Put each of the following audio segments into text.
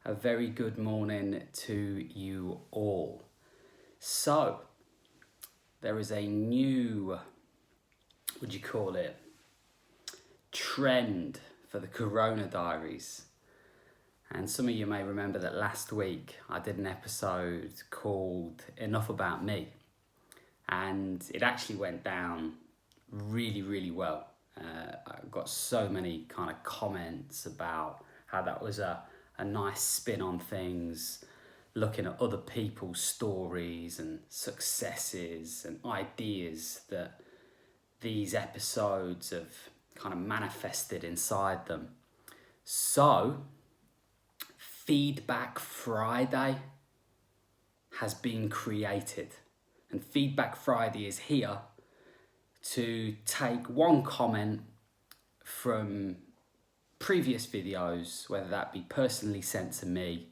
A very good morning to you all. So, there is a new, trend for the Corona Diaries. And some of you may remember that last week I did an episode called Enough About Me. And it actually went down really, really well. I got so many kind of comments about how that was a nice spin on things, looking at other people's stories and successes and ideas that these episodes have kind of manifested inside them. So, Feedback Friday has been created. And Feedback Friday is here to take one comment from previous videos, whether that be personally sent to me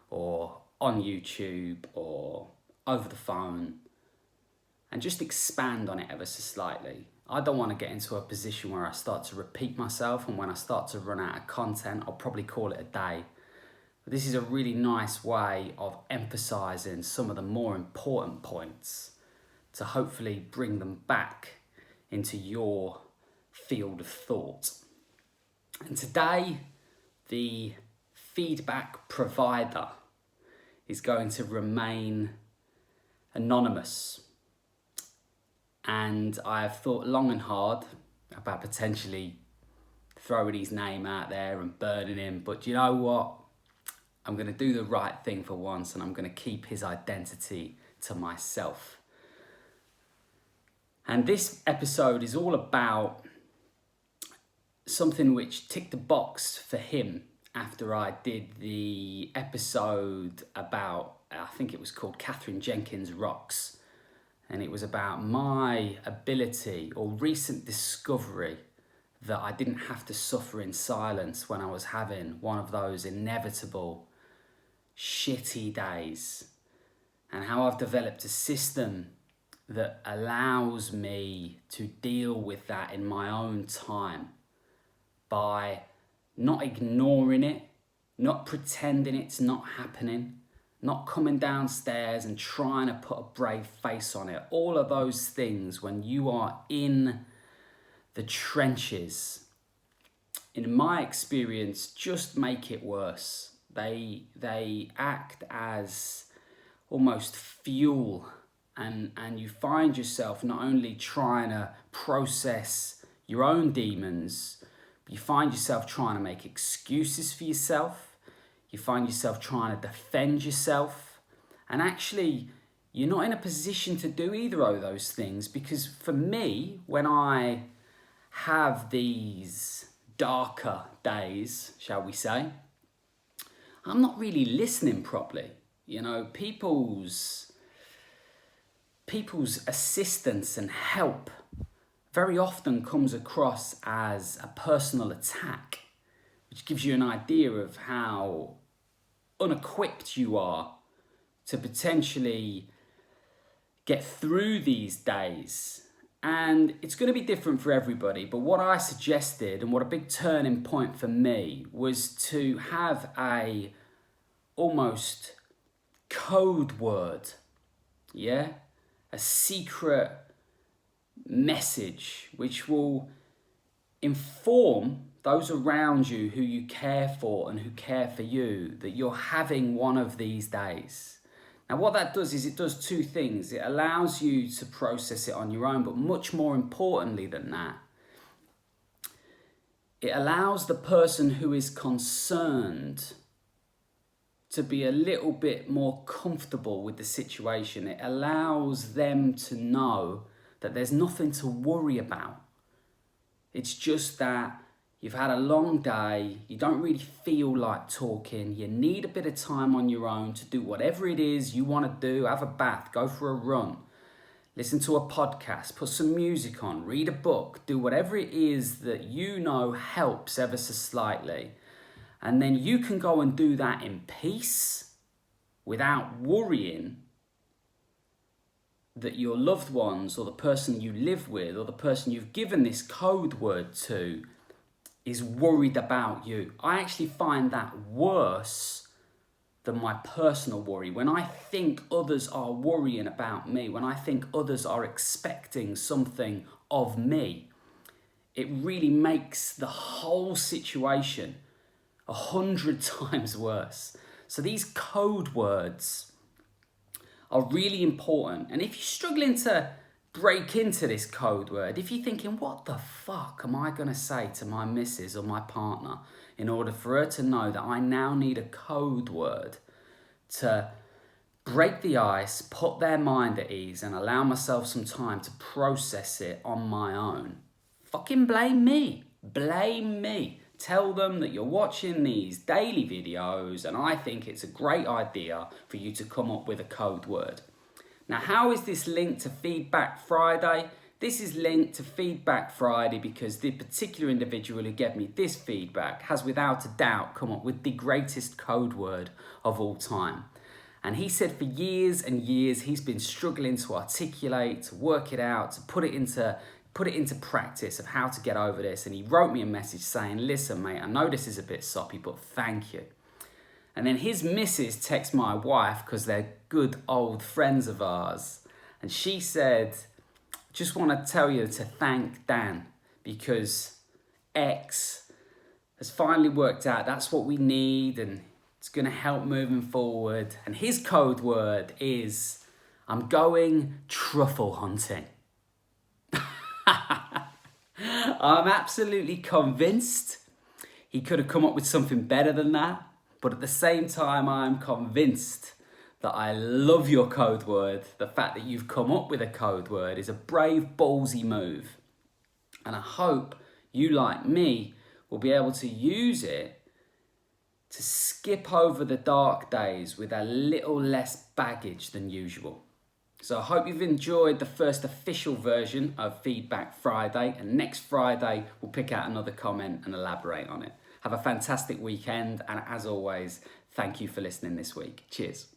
or on YouTube or over the phone, and just expand on it ever so slightly. I don't want to get into a position where I start to repeat myself, and when I start to run out of content, I'll probably call it a day. But this is a really nice way of emphasizing some of the more important points to hopefully bring them back into your field of thought. And today, the feedback provider is going to remain anonymous. And I have thought long and hard about potentially throwing his name out there and burning him. But you know what? I'm going to do the right thing for once, and I'm going to keep his identity to myself. And this episode is all about something which ticked the box for him after I did the episode about, I think it was called Katherine Jenkins Rocks. And it was about my ability or recent discovery that I didn't have to suffer in silence when I was having one of those inevitable shitty days. And how I've developed a system that allows me to deal with that in my own time by not ignoring it, not pretending it's not happening, not coming downstairs and trying to put a brave face on it. All of those things, when you are in the trenches, in my experience, just make it worse. They act as almost fuel, and you find yourself not only trying to process your own demons, but you find yourself trying to make excuses for yourself. You find yourself trying to defend yourself. And actually, you're not in a position to do either of those things, because for me, when I have these darker days, shall we say, I'm not really listening properly. You know, people's assistance and help very often comes across as a personal attack, which gives you an idea of how unequipped you are to potentially get through these days. And it's going to be different for everybody, but what I suggested, and what a big turning point for me, was to have a almost code word, a secret message which will inform those around you who you care for and who care for you that you're having one of these days. Now, what that does is it does two things. It allows you to process it on your own, but much more importantly than that, it allows the person who is concerned to be a little bit more comfortable with the situation. It allows them to know that there's nothing to worry about. It's just that you've had a long day, you don't really feel like talking, you need a bit of time on your own to do whatever it is you want to do, have a bath, go for a run, listen to a podcast, put some music on, read a book, do whatever it is that you know helps ever so slightly. And then you can go and do that in peace without worrying that your loved ones or the person you live with or the person you've given this code word to is worried about you. I actually find that worse than my personal worry, when I think others are worrying about me, when I think others are expecting something of me, it really makes the whole situation 100 times worse. So these code words are really important. And if you're struggling to break into this code word, if you're thinking, what the fuck am I going to say to my missus or my partner in order for her to know that I now need a code word to break the ice, put their mind at ease, and allow myself some time to process it on my own? Fucking blame me. Blame me. Tell them that you're watching these daily videos and I think it's a great idea for you to come up with a code word. Now, how is this linked to Feedback Friday? This is linked to Feedback Friday because the particular individual who gave me this feedback has without a doubt come up with the greatest code word of all time. And he said for years and years he's been struggling to articulate, to work it out, to put it into practice of how to get over this. And he wrote me a message saying, listen, mate, I know this is a bit soppy, but thank you. And then his missus texts my wife because they're good old friends of ours. And she said, just want to tell you to thank Dan because X has finally worked out that's what we need and it's going to help moving forward. And his code word is, I'm going truffle hunting. I'm absolutely convinced he could have come up with something better than that. But at the same time, I'm convinced that I love your code word. The fact that you've come up with a code word is a brave, ballsy move. And I hope you, like me, will be able to use it to skip over the dark days with a little less baggage than usual. So I hope you've enjoyed the first official version of Feedback Friday, and next Friday we'll pick out another comment and elaborate on it. Have a fantastic weekend, and as always, thank you for listening this week. Cheers.